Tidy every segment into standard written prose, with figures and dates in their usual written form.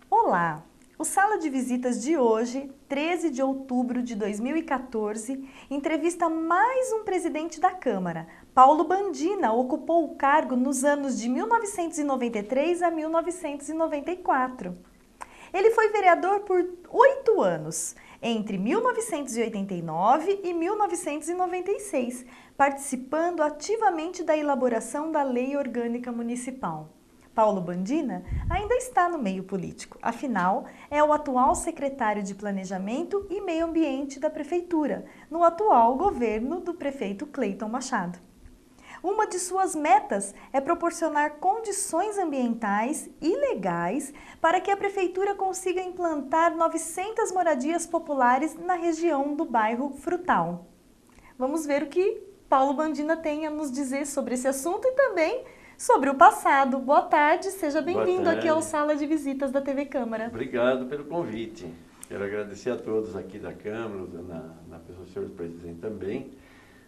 Olá! O Sala de Visitas de hoje, 13 de outubro de 2014, entrevista mais um presidente da Câmara. Paulo Bandina ocupou o cargo nos anos de 1993 a 1994. Ele foi vereador por 8 anos, entre 1989 e 1996, participando ativamente da elaboração da Lei Orgânica Municipal. Paulo Bandina ainda está no meio político, afinal, é o atual secretário de Planejamento e Meio Ambiente da Prefeitura, no atual governo do prefeito Cleiton Machado. Uma de suas metas é proporcionar condições ambientais e legais para que a Prefeitura consiga implantar 900 moradias populares na região do bairro Frutal. Vamos ver o que Paulo Bandina tem a nos dizer sobre esse assunto e também sobre o passado. Boa tarde, seja bem-vindo aqui ao Sala de Visitas da TV Câmara. Obrigado pelo convite. Quero agradecer a todos aqui da Câmara, na pessoa do senhor presidente também,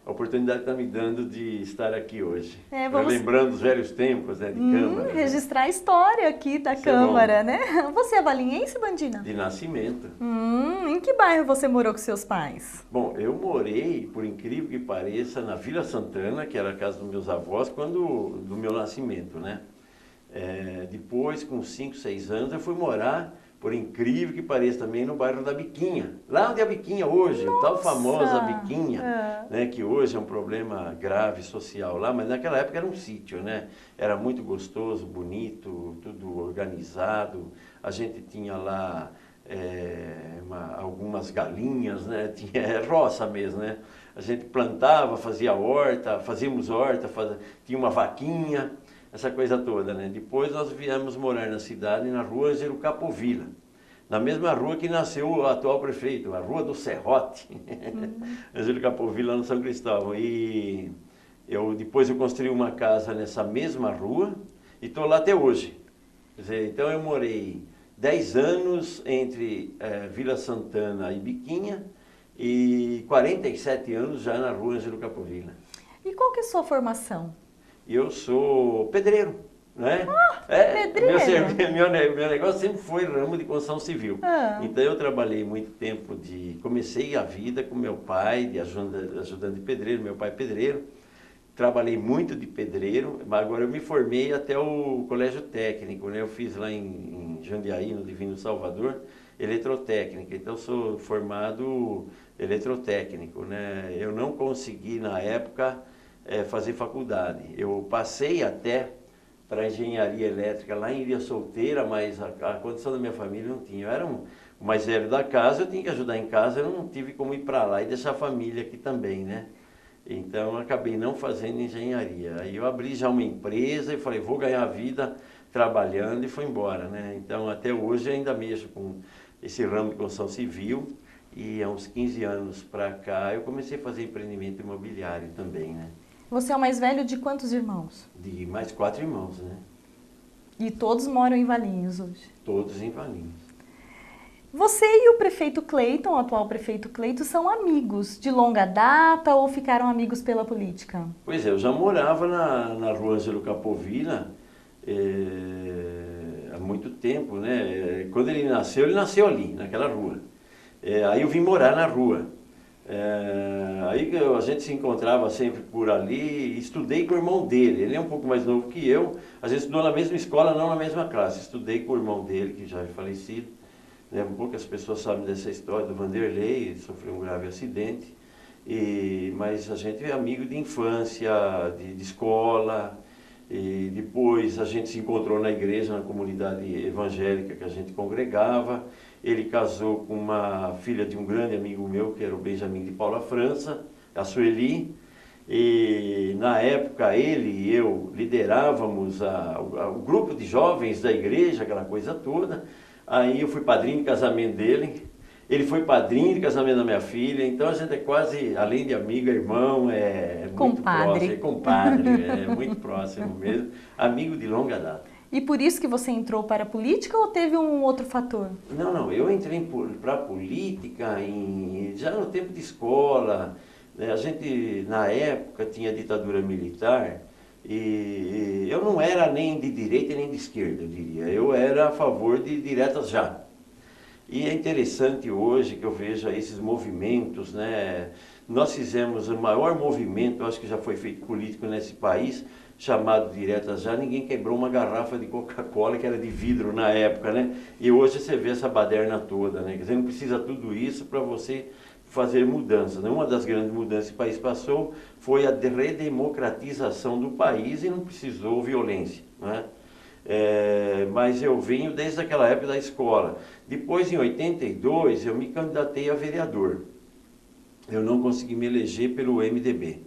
a oportunidade que está me dando de estar aqui hoje. Lembrando os velhos tempos, né, de Câmara. Registrar a história aqui da Câmara, né? Você é valinhense, Bandina? De nascimento. Em que bairro você morou com seus pais? Bom, eu morei, por incrível que pareça, na Vila Santana, que era a casa dos meus avós, do meu nascimento, né? Depois, com 5, 6 anos, eu fui morar, por incrível que pareça, também no bairro da Biquinha. Lá onde é a Biquinha hoje, a tal famosa Biquinha, né, que hoje é um problema grave social lá, mas naquela época era um sítio, né? Era muito gostoso, bonito, tudo organizado. A gente tinha lá algumas galinhas, né? Tinha roça mesmo, né? A gente plantava, fazia horta, fazíamos horta, tinha uma vaquinha, essa coisa toda, né? Depois nós viemos morar na cidade, na rua Ângelo Capovilla, na mesma rua que nasceu o atual prefeito, a Rua do Serrote, Ângelo Capovilla, no São Cristóvão. E depois eu construí uma casa nessa mesma rua e estou lá até hoje. Quer dizer, então eu morei 10 anos entre Vila Santana e Biquinha e 47 anos já na Rua Ângelo Capovilla. E qual que é a sua formação? Eu sou pedreiro, né? Pedreiro? Meu negócio sempre foi ramo de construção civil. Então eu trabalhei muito tempo comecei a vida com meu pai, de ajudante de pedreiro, meu pai é pedreiro. Trabalhei muito de pedreiro, mas agora eu me formei até o colégio técnico, né? Eu fiz lá em Jundiaí, no Divino Salvador, eletrotécnica. Então eu sou formado eletrotécnico, né? Eu não consegui na época fazer faculdade. Eu passei até para engenharia elétrica lá em Ilha Solteira, mas a condição da minha família não tinha. Eu era o mais velho da casa, eu tinha que ajudar em casa, eu não tive como ir para lá e deixar a família aqui também, né? Então eu acabei não fazendo engenharia. Aí eu abri já uma empresa e falei, vou ganhar a vida trabalhando e fui embora, né? Então até hoje eu ainda mexo com esse ramo de construção civil e há uns 15 anos para cá eu comecei a fazer empreendimento imobiliário também, né? Você é o mais velho de quantos irmãos? De mais 4 irmãos, né? E todos moram em Valinhos hoje? Todos em Valinhos. Você e o prefeito Cleiton, o atual prefeito Cleiton, são amigos de longa data ou ficaram amigos pela política? Pois é, eu já morava na Rua Ângelo Capovilla há muito tempo, né? Quando ele nasceu ali, naquela rua. Aí eu vim morar na rua. Aí a gente se encontrava sempre por ali, estudei com o irmão dele, ele é um pouco mais novo que eu, a gente estudou na mesma escola, não na mesma classe, estudei com o irmão dele, que já é falecido, né? Poucas pessoas sabem dessa história do Vanderlei, ele sofreu um grave acidente, mas a gente é amigo de infância, de escola, e depois a gente se encontrou na igreja, na comunidade evangélica que a gente congregava. Ele casou com uma filha de um grande amigo meu, que era o Benjamin de Paula França, a Sueli, e na época ele e eu liderávamos o grupo de jovens da igreja, aquela coisa toda. Aí eu fui padrinho de casamento dele, Ele foi padrinho de casamento da minha filha, então a gente é quase, além de amigo, irmão, é muito próximo, é compadre, é muito próximo mesmo, amigo de longa data. E por isso que você entrou para a política ou teve um outro fator? Não, eu entrei para a política já no tempo de escola, né? A gente, na época, tinha ditadura militar e eu não era nem de direita nem de esquerda, eu diria, eu era a favor de diretas já. E é interessante hoje que eu vejo esses movimentos, né? Nós fizemos o maior movimento, acho que já foi feito político nesse país, chamado Diretas Já. Ninguém quebrou uma garrafa de Coca-Cola, que era de vidro na época, né? E hoje você vê essa baderna toda, né? Quer dizer, não precisa tudo isso para você fazer mudanças, né? Uma das grandes mudanças que o país passou foi a redemocratização do país e não precisou violência, né? Mas eu venho desde aquela época da escola. Depois, em 82, eu me candidatei a vereador. Eu não consegui me eleger pelo MDB.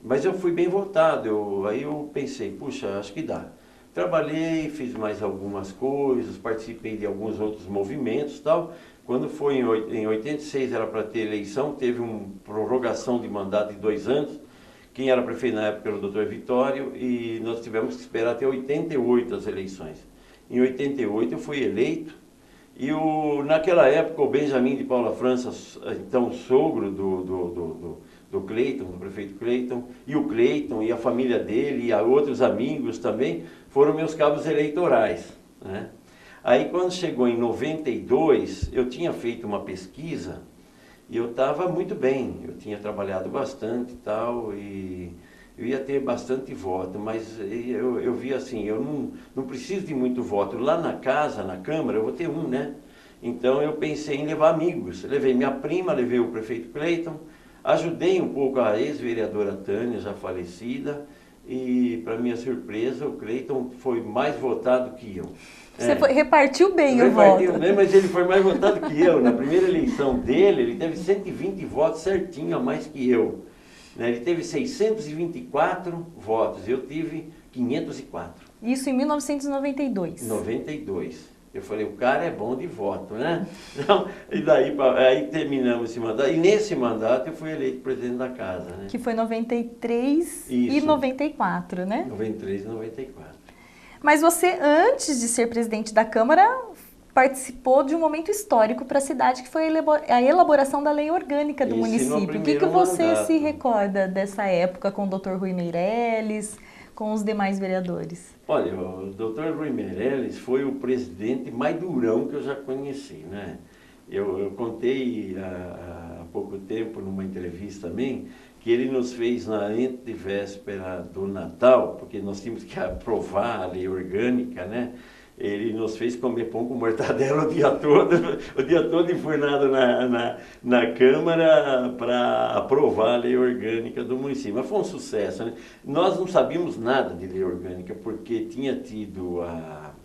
Mas eu fui bem votado. Aí eu pensei, puxa, acho que dá. Trabalhei, fiz mais algumas coisas, participei de alguns outros movimentos e tal. Quando foi em 86, era para ter eleição, teve uma prorrogação de mandato de 2 anos. Quem era prefeito na época era o Dr. Vitório e nós tivemos que esperar até 88 as eleições. Em 88 eu fui eleito e naquela época o Benjamin de Paula França, então sogro do Cleiton, do prefeito Cleiton, e o Cleiton e a família dele e outros amigos também foram meus cabos eleitorais, né? Aí quando chegou em 92, eu tinha feito uma pesquisa e eu estava muito bem, eu tinha trabalhado bastante e tal, e eu ia ter bastante voto, mas eu vi assim, eu não preciso de muito voto. Lá na casa, na Câmara, eu vou ter um, né? Então eu pensei em levar amigos. Levei minha prima, levei o prefeito Cleiton, ajudei um pouco a ex-vereadora Tânia, já falecida, e para minha surpresa o Cleiton foi mais votado que eu. Você repartiu bem o voto. Repartiu bem, mas ele foi mais votado que eu. Na primeira eleição dele, ele teve 120 votos certinho a mais que eu. Ele teve 624 votos, eu tive 504. Isso em 1992. 92. Eu falei, o cara é bom de voto, né? Então, e daí aí terminamos esse mandato. E nesse mandato eu fui eleito presidente da casa, né? Que foi 93 e 94, né? 93 e 94. Mas você, antes de ser presidente da Câmara, participou de um momento histórico para a cidade, que foi a elaboração da lei orgânica do município. O que você se recorda dessa época com o Dr. Rui Meirelles, com os demais vereadores? Olha, o Dr. Rui Meirelles foi o presidente mais durão que eu já conheci, né? Eu contei há pouco tempo, numa entrevista também, que ele nos fez na antevéspera do Natal, porque nós tínhamos que aprovar a lei orgânica, né? Ele nos fez comer pão com mortadela o dia todo enfurnado na Câmara para aprovar a lei orgânica do município. Mas foi um sucesso, né? Nós não sabíamos nada de lei orgânica, porque tinha tido a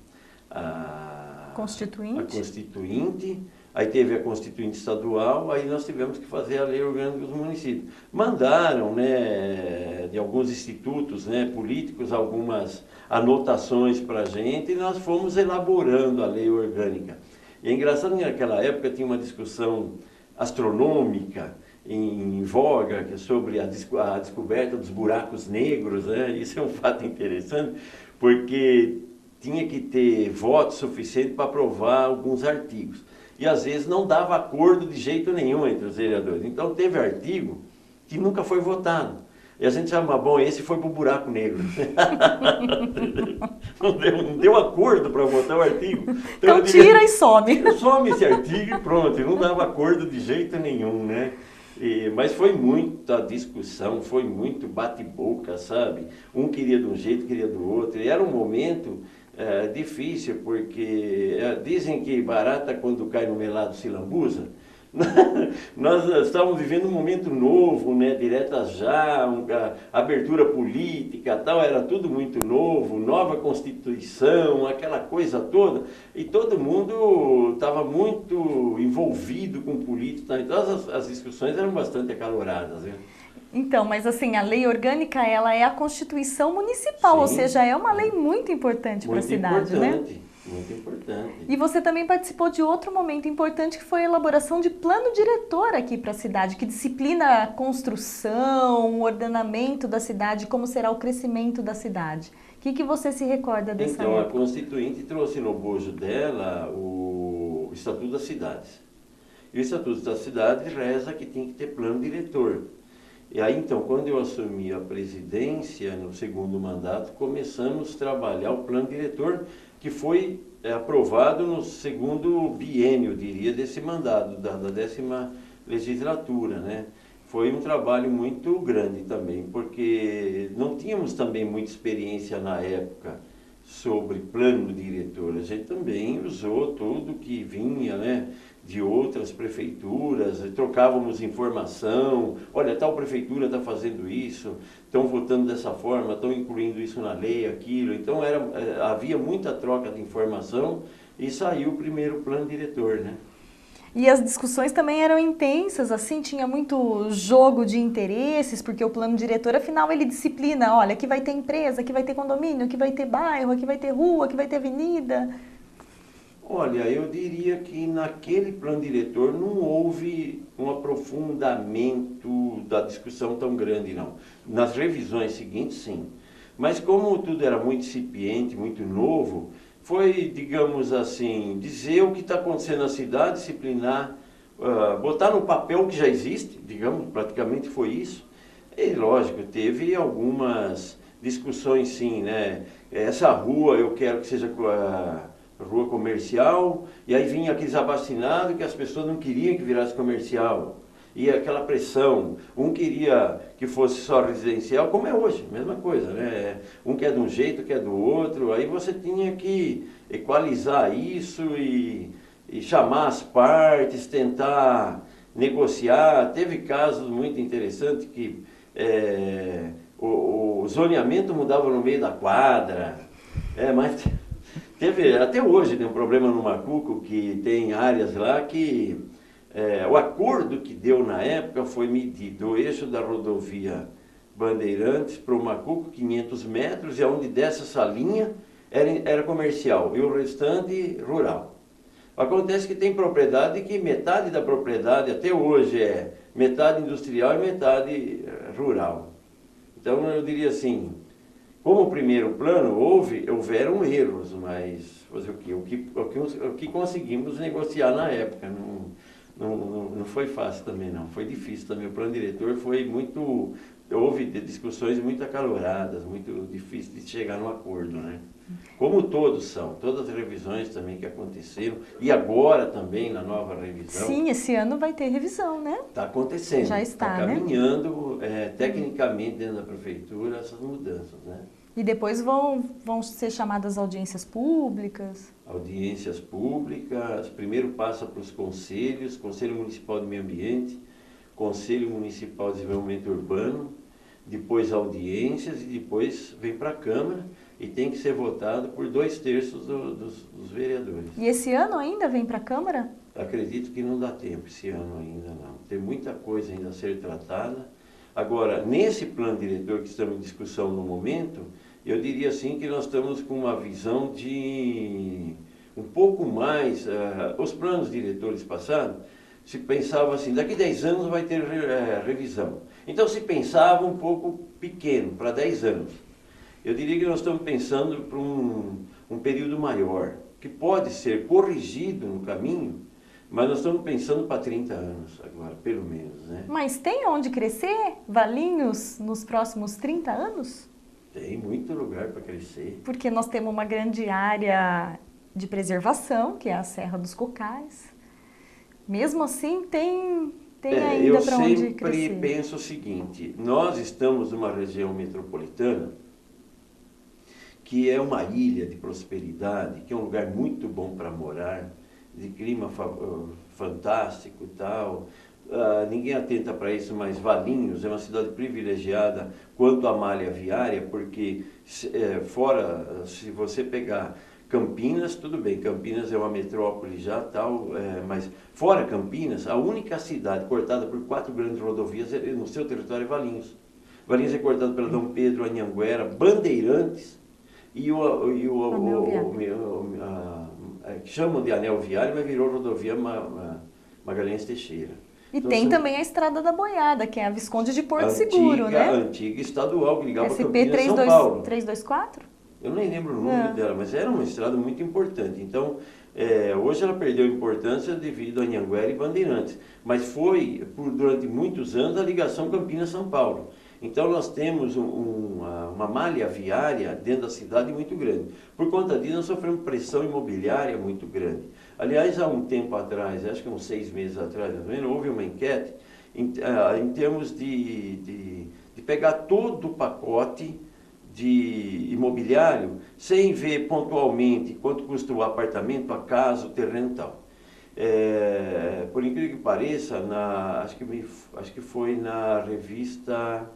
Constituinte, aí teve a Constituinte Estadual, aí nós tivemos que fazer a lei orgânica dos municípios. Mandaram, né, de alguns institutos, né, políticos algumas anotações para a gente e nós fomos elaborando a lei orgânica. E é engraçado que naquela época tinha uma discussão astronômica em voga sobre a descoberta dos buracos negros, né? Isso é um fato interessante, porque tinha que ter voto suficiente para aprovar alguns artigos. E às vezes não dava acordo de jeito nenhum entre os vereadores. Então teve artigo que nunca foi votado. E a gente chama, bom, esse foi para o buraco negro. Não deu acordo para votar o artigo. Então tira e some. Some esse artigo e pronto. Não dava acordo de jeito nenhum, né? Mas foi muita discussão, foi muito bate-boca, sabe? Um queria de um jeito, queria do outro. E era um momento difícil, porque dizem que barata quando cai no melado se lambuza. Nós estávamos vivendo um momento novo, né? Diretas já, abertura política, tal, era tudo muito novo, nova Constituição, aquela coisa toda, e todo mundo estava muito envolvido com política, então as discussões eram bastante acaloradas, né? Então, mas assim, a lei orgânica, ela é a Constituição Municipal, Sim, ou seja, é uma lei muito importante para a cidade, importante, né? Muito importante. E você também participou de outro momento importante, que foi a elaboração de plano diretor aqui para a cidade, que disciplina a construção, o ordenamento da cidade, como será o crescimento da cidade. O que você se recorda dessa Então, época? a Constituinte trouxe no bojo dela o Estatuto das Cidades. E o Estatuto das Cidades reza que tem que ter plano diretor. E aí, então, quando eu assumi a presidência, no segundo mandato, começamos a trabalhar o plano diretor, que foi aprovado no segundo biênio, diria, desse mandato, da 10ª legislatura, né? Foi um trabalho muito grande também, porque não tínhamos também muita experiência na época sobre plano diretor. A gente também usou tudo que vinha, né, de outras prefeituras, trocávamos informação, olha, tal prefeitura está fazendo isso, estão votando dessa forma, estão incluindo isso na lei, aquilo. Então havia muita troca de informação e saiu o primeiro plano diretor, né? E as discussões também eram intensas, assim, tinha muito jogo de interesses, porque o plano diretor, afinal, ele disciplina, olha, aqui vai ter empresa, aqui vai ter condomínio, aqui vai ter bairro, aqui vai ter rua, aqui vai ter avenida. Olha, eu diria que naquele plano diretor não houve um aprofundamento da discussão tão grande, não. Nas revisões seguintes, sim. Mas como tudo era muito incipiente, muito novo, foi, digamos assim, dizer o que está acontecendo na cidade, disciplinar, botar no papel o que já existe, digamos, praticamente foi isso. E, lógico, teve algumas discussões, sim, né? Essa rua eu quero que seja rua comercial, e aí vinha aqueles abastinados que as pessoas não queriam que virasse comercial. E aquela pressão, um queria que fosse só residencial, como é hoje, mesma coisa, né? Um quer de um jeito, quer do outro, aí você tinha que equalizar isso e chamar as partes, tentar negociar. Teve casos muito interessantes que o zoneamento mudava no meio da quadra, mas teve, até hoje tem um problema no Macuco, que tem áreas lá que o acordo que deu na época foi medir do eixo da rodovia Bandeirantes para o Macuco, 500 metros, e onde dessa essa linha era comercial e o restante rural. Acontece que tem propriedade que metade da propriedade até hoje é metade industrial e metade rural. Então eu diria assim, como primeiro plano houveram erros, mas fazer o que conseguimos negociar na época. Não foi fácil também, não. Foi difícil também. O plano diretor foi muito... Houve discussões muito acaloradas, muito difíceis de chegar num acordo, né? Como todos são. Todas as revisões também que aconteceram. E agora também, na nova revisão... Sim, esse ano vai ter revisão, né? Está acontecendo. Já está, né? Caminhando, tecnicamente, dentro da prefeitura, essas mudanças, né? E depois vão ser chamadas audiências públicas? Audiências públicas, primeiro passa para os conselhos, Conselho Municipal de Meio Ambiente, Conselho Municipal de Desenvolvimento Urbano, depois audiências e depois vem para a Câmara e tem que ser votado por 2/3 dos vereadores. E esse ano ainda vem para a Câmara? Acredito que não dá tempo esse ano ainda não. Tem muita coisa ainda a ser tratada. Agora, nesse plano diretor que estamos em discussão no momento, eu diria assim que nós estamos com uma visão de um pouco mais... os planos diretores passados, se pensava assim, daqui 10 anos vai ter revisão. Então se pensava um pouco pequeno, para 10 anos. Eu diria que nós estamos pensando para um período maior, que pode ser corrigido no caminho, mas nós estamos pensando para 30 anos agora, pelo menos, né? Mas tem onde crescer Valinhos nos próximos 30 anos? Tem muito lugar para crescer. Porque nós temos uma grande área de preservação, que é a Serra dos Cocais. Mesmo assim, tem ainda para onde crescer. Eu sempre penso o seguinte, nós estamos numa região metropolitana que é uma ilha de prosperidade, que é um lugar muito bom para morar, de clima fantástico e tal. Ninguém atenta para isso, mas Valinhos é uma cidade privilegiada quanto à malha viária, porque se você pegar Campinas, tudo bem, Campinas é uma metrópole já, tal, mas fora Campinas, a única cidade cortada por 4 grandes rodovias no seu território é Valinhos. Valinhos é cortado pela Dom Pedro, Anhanguera, Bandeirantes que chamam de anel viário, mas virou rodovia Magalhães Teixeira. E então, tem também a Estrada da Boiada, que é a Visconde de Porto Seguro, né? A antiga estadual, que ligava SP Campinas a São Paulo. 324? Eu nem lembro o nome dela, mas era uma estrada muito importante. Então, hoje ela perdeu importância devido a Anhanguera e Bandeirantes. Mas foi, durante muitos anos, a ligação Campinas-São Paulo. Então, nós temos uma malha viária dentro da cidade muito grande. Por conta disso, nós sofremos pressão imobiliária muito grande. Aliás, há um tempo atrás, acho que uns 6 meses atrás, houve uma enquete em termos de pegar todo o pacote de imobiliário, sem ver pontualmente quanto custa o apartamento, a casa, o terreno e tal. Por incrível que pareça, acho que foi na revista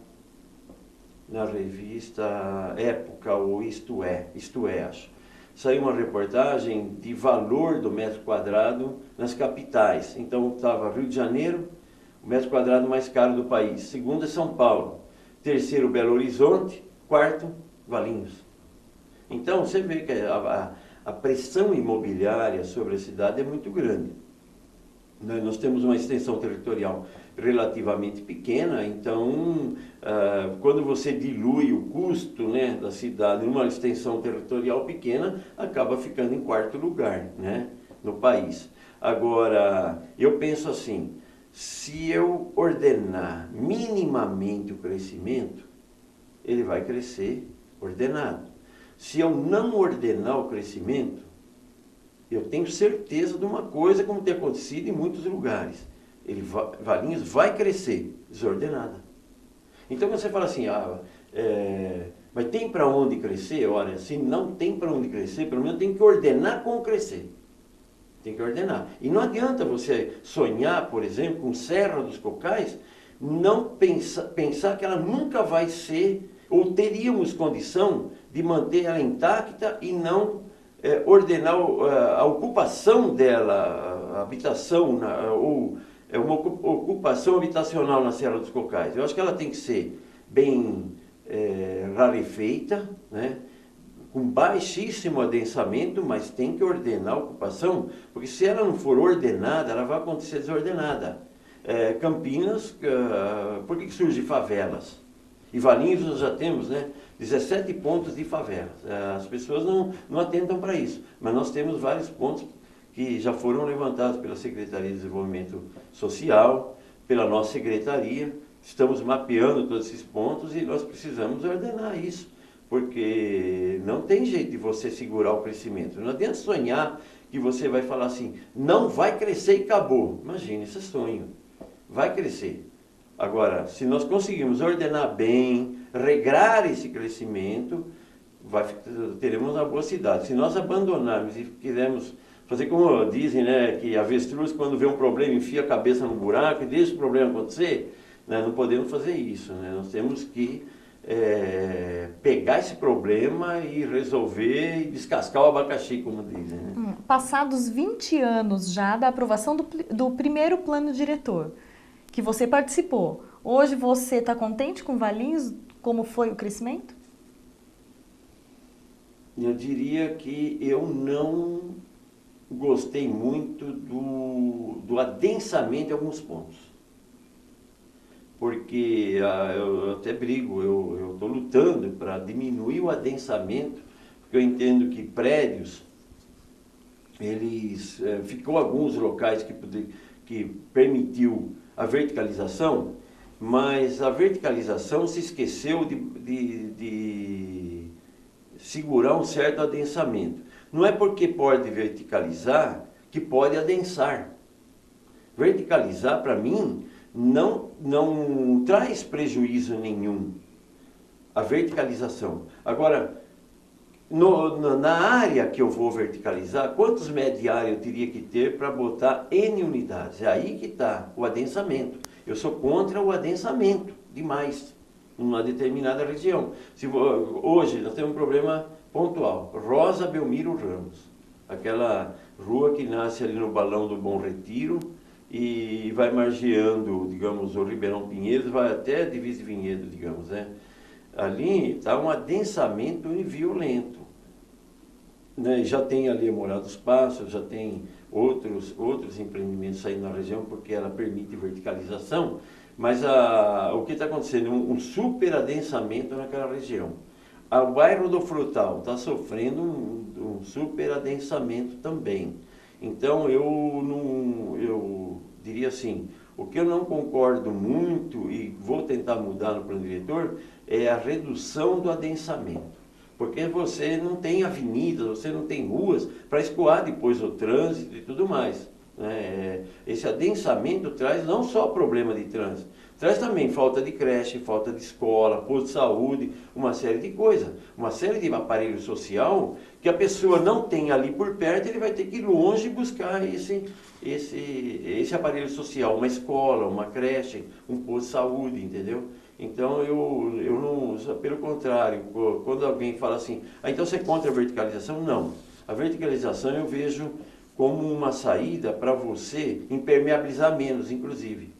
Época, ou Isto É, acho. Saiu uma reportagem de valor do metro quadrado nas capitais. Então estava Rio de Janeiro, o metro quadrado mais caro do país. Segundo é São Paulo. Terceiro, Belo Horizonte. Quarto, Valinhos. Então você vê que a pressão imobiliária sobre a cidade é muito grande. Nós temos uma extensão territorial relativamente pequena, então quando você dilui o custo, né, da cidade numa extensão territorial pequena, acaba ficando em quarto lugar, né, no país. Agora, eu penso assim, se eu ordenar minimamente o crescimento, ele vai crescer ordenado. Se eu não ordenar o crescimento, eu tenho certeza de uma coisa, como tem acontecido em muitos lugares. Valinhos vai crescer desordenada. Então, quando você fala assim, mas tem para onde crescer? Olha, se não tem para onde crescer, pelo menos tem que ordenar como crescer. Tem que ordenar. E não adianta você sonhar, por exemplo, com Serra dos Cocais, não pensar que ela nunca vai ser, ou teríamos condição de manter ela intacta e não ordenar a ocupação dela, a habitação, ou uma ocupação habitacional na Serra dos Cocais. Eu acho que ela tem que ser bem rarefeita, né? Com baixíssimo adensamento, mas tem que ordenar a ocupação, porque se ela não for ordenada, ela vai acontecer desordenada. Campinas, por que surgem favelas? E Valinhos nós já temos, né, 17 pontos de favelas. As pessoas não atentam para isso, mas nós temos vários pontos que já foram levantados pela Secretaria de Desenvolvimento Social, pela nossa secretaria. Estamos mapeando todos esses pontos e nós precisamos ordenar isso, porque não tem jeito de você segurar o crescimento. Não adianta sonhar que você vai falar assim, não vai crescer e acabou. Imagina, isso é sonho. Vai crescer. Agora, se nós conseguirmos ordenar bem, regrar esse crescimento, teremos uma boa cidade. Se nós abandonarmos e quisermos fazer como dizem, né, que avestruz, quando vê um problema, enfia a cabeça no buraco e deixa o problema acontecer, né, não podemos fazer isso. Né? Nós temos que pegar esse problema e resolver e descascar o abacaxi, como dizem. Né? Passados 20 anos já da aprovação do primeiro plano diretor, que você participou, hoje você está contente com Valinhos? Como foi o crescimento? Eu diria que eu não gostei muito do adensamento em alguns pontos. Porque eu até brigo, eu estou lutando para diminuir o adensamento, porque eu entendo que prédios, ficou alguns locais que permitiu a verticalização, mas a verticalização se esqueceu de segurar um certo adensamento. Não é porque pode verticalizar que pode adensar. Verticalizar, para mim, não traz prejuízo nenhum, a verticalização. Agora, na área que eu vou verticalizar, quantos metros de área eu teria que ter para botar N unidades? É aí que está o adensamento. Eu sou contra o adensamento demais numa determinada região. Hoje nós temos um problema pontual. Rosa Belmiro Ramos, aquela rua que nasce ali no Balão do Bom Retiro e vai margeando, digamos, o Ribeirão Pinheiros, vai até Divisa de Vinhedo, digamos, né? Ali está um adensamento violento. né, já tem ali a Morada dos Pássaros, já tem outros empreendimentos aí na região, porque ela permite verticalização, mas o que está acontecendo? Um super adensamento naquela região. O bairro do Frutal está sofrendo um super adensamento também. Então, eu diria assim, o que eu não concordo muito e vou tentar mudar no plano diretor é a redução do adensamento. Porque você não tem avenidas, você não tem ruas para escoar depois o trânsito e tudo mais. Né? Esse adensamento traz não só problema de trânsito, traz também falta de creche, falta de escola, posto de saúde, uma série de coisas. Uma série de aparelho social que a pessoa não tem ali por perto, ele vai ter que ir longe buscar esse aparelho social, uma escola, uma creche, um posto de saúde, entendeu? Então, eu não, pelo contrário, quando alguém fala assim, então você é contra a verticalização? Não. A verticalização eu vejo como uma saída para você impermeabilizar menos, inclusive.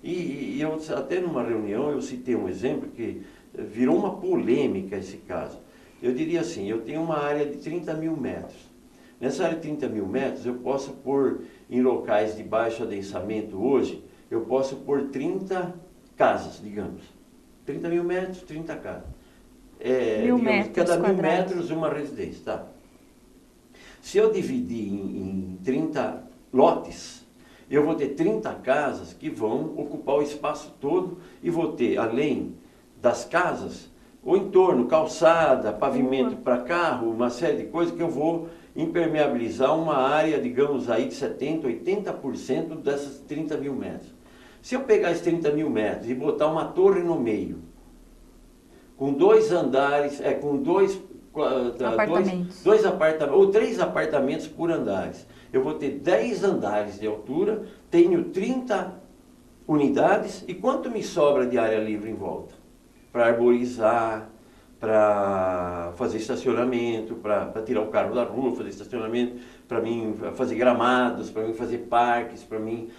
E eu, até numa reunião, eu citei um exemplo que virou uma polêmica esse caso. Eu diria assim, eu tenho uma área de 30 mil metros. Nessa área de 30 mil metros, eu posso pôr em locais de baixo adensamento hoje, eu posso pôr 30 casas, digamos. 30 mil metros, 30 casas. Cada 1000 metros, uma residência, tá? Se eu dividir em 30 lotes, eu vou ter 30 casas que vão ocupar o espaço todo e vou ter, além das casas, o entorno, calçada, pavimento para carro, uma série de coisas que eu vou impermeabilizar uma área, digamos aí, de 70%, 80% dessas 30 mil metros. Se eu pegar esses 30 mil metros e botar uma torre no meio, com 2 andares, com dois apartamentos, ou 3 apartamentos por andares, eu vou ter 10 andares de altura, tenho 30 unidades, e quanto me sobra de área livre em volta? Para arborizar, para fazer estacionamento, para tirar o carro da rua, fazer estacionamento, para mim fazer gramados, para mim fazer parques, para mim,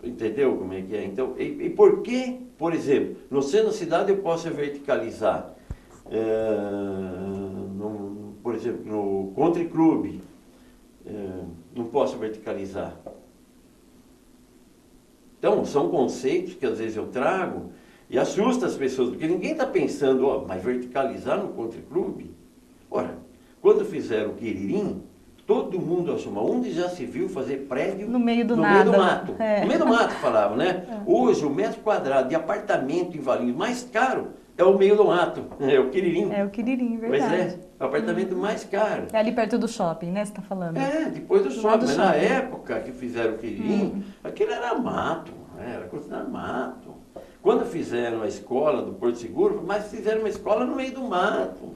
entendeu como é que é? Então, e por que, por exemplo, no centro da cidade eu posso verticalizar, por exemplo, no Country Club, não posso verticalizar. Então, são conceitos que às vezes eu trago e assusta as pessoas, porque ninguém está pensando, mas verticalizar no Country Club? Ora, quando fizeram o Quiririm, todo mundo achou, mas onde já se viu fazer prédio no meio do mato? No meio do mato, falavam, né? Hoje, o metro quadrado de apartamento em Valinhos mais caro é o meio do mato, é o Quiririm. É o Quiririm, verdade. Pois é, o apartamento mais caro. É ali perto do shopping, né, você está falando? Depois do shopping. Mas na época que fizeram o Quiririm, aquilo era mato, era considerado mato. Quando fizeram a escola do Porto Seguro, mas fizeram uma escola no meio do mato.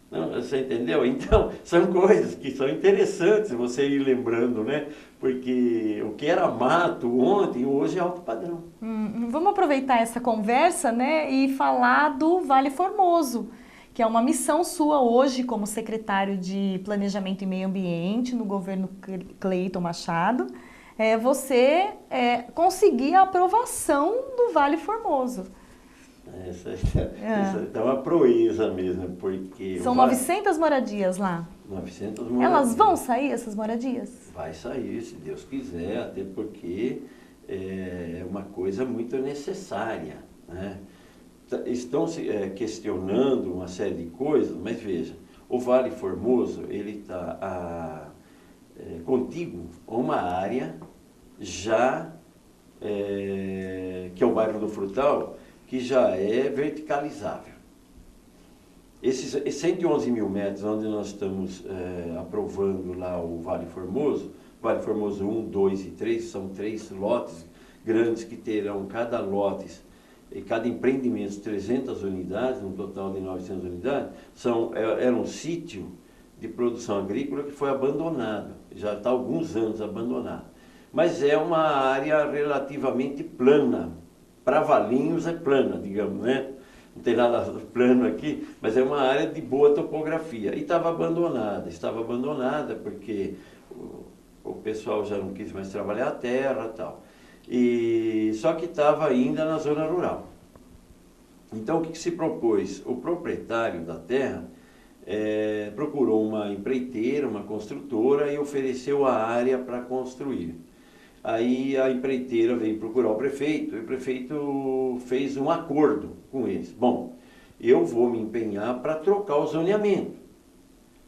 Não, você entendeu? Então, são coisas que são interessantes você ir lembrando, né? Porque o que era mato ontem, hoje é alto padrão. Vamos aproveitar essa conversa, né, e falar do Vale Formoso, que é uma missão sua hoje como secretário de Planejamento e Meio Ambiente no governo Cleiton Machado. Você conseguir a aprovação do Vale Formoso. Essa é uma proeza mesmo, porque... São 900 moradias lá. 900 moradias. Elas vão sair, essas moradias? Vai sair, se Deus quiser, até porque é uma coisa muito necessária, né? Estão se questionando uma série de coisas, mas veja, o Vale Formoso, ele está contíguo a uma área já, que é o bairro do Frutal, que já é verticalizável. Esses 111 mil metros, onde nós estamos aprovando lá o Vale Formoso 1, 2 e 3, são 3 lotes grandes que terão cada lote, e cada empreendimento 300 unidades, um total de 900 unidades, era um sítio de produção agrícola que foi abandonado, já está há alguns anos abandonado. Mas é uma área relativamente plana, para Valinhos é plana, digamos, né? Não tem nada plano aqui, mas é uma área de boa topografia. E estava abandonada porque o pessoal já não quis mais trabalhar a terra e tal. Só que estava ainda na zona rural. Então o que se propôs? O proprietário da terra procurou uma empreiteira, uma construtora e ofereceu a área para construir. Aí a empreiteira veio procurar o prefeito e o prefeito fez um acordo com eles. Bom, eu vou me empenhar para trocar o zoneamento,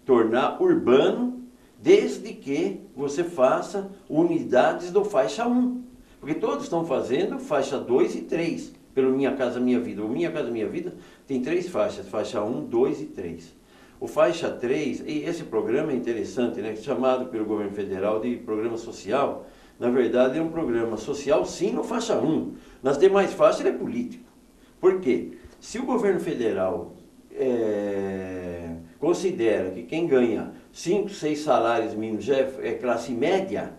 tornar urbano, desde que você faça unidades do faixa 1. Porque todos estão fazendo faixa 2 e 3, pelo Minha Casa Minha Vida. O Minha Casa Minha Vida tem 3 faixas, faixa 1, 2 e 3. O faixa 3, e esse programa é interessante, né, chamado pelo governo federal de programa social. Na verdade é um programa social sim no faixa 1. Nas demais faixas ele é político. Por quê? Se o governo federal considera que quem ganha 5, 6 salários mínimos já é classe média,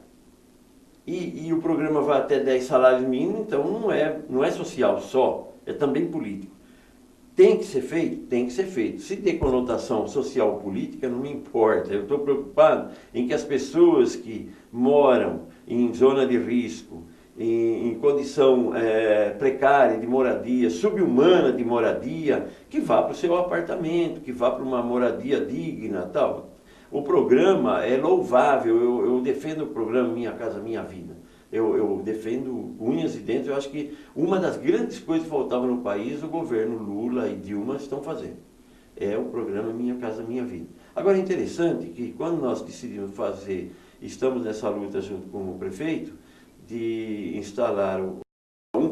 e o programa vai até 10 salários mínimos, então não é social só, é também político. Tem que ser feito? Tem que ser feito. Se tem conotação social ou política, não me importa. Eu estou preocupado em que as pessoas que moram em zona de risco, em condição precária de moradia, subhumana de moradia, que vá para o seu apartamento, que vá para uma moradia digna, tal. O programa é louvável, eu defendo o programa Minha Casa Minha Vida. Eu defendo unhas e dentes. Eu acho que uma das grandes coisas que faltava no país, o governo Lula e Dilma estão fazendo. É o programa Minha Casa Minha Vida. Agora é interessante que quando nós decidimos fazer, estamos nessa luta junto com o prefeito, de instalar